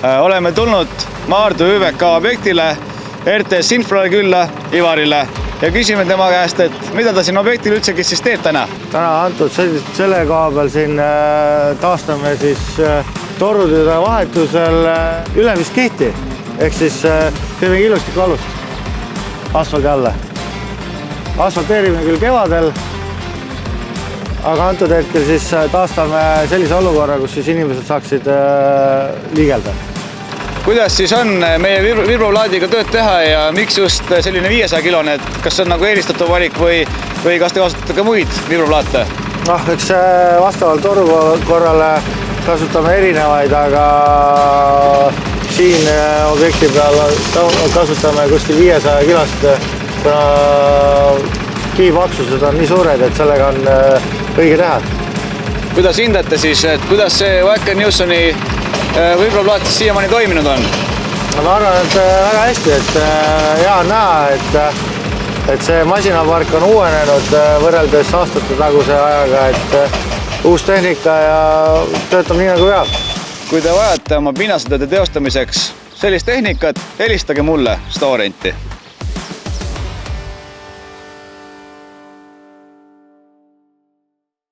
Oleme tulnud Maardu ÜVK objektile, RTS Infrale külla, Ivarile, ja küsime tema käest, et mida ta siin objektil üldsegi siis teeb täna? Täna antud selle koha peal siin taastame siis torudüde vahetusel ülemist kihti, ehk siis teeme illustiku alust asfaldi alla. Asfalteerime küll kevadel, aga antud hetkel siis taastame sellise olukorra, kus siis inimesed saaksid liigelda. Kuidas siis on meie vibroplaadiga tööd teha ja miks just selline 500-kilone, et kas see on nagu eelistatav valik või kas te kasutate ka muid vibroplaate? Eks vastavalt torukorrale kasutame erinevaid, aga siin objekti peal kasutame kuskil 500 kilost, kuna kiivaksused on nii suured, et sellega on õige teha. Kuidas hindate siis, et kuidas see Wacker Newsoni vibroplaat siis siiamaani toiminud on? Ma arvan, et väga hästi, et hea on näha, et see masinapark on uuenenud võrreldes aastate taguse ajaga, et uus tehnika ja töötab nii nagu peab. Kui te vajate oma pinnasetööde teostamiseks sellist tehnikat, helistage mulle Storenti.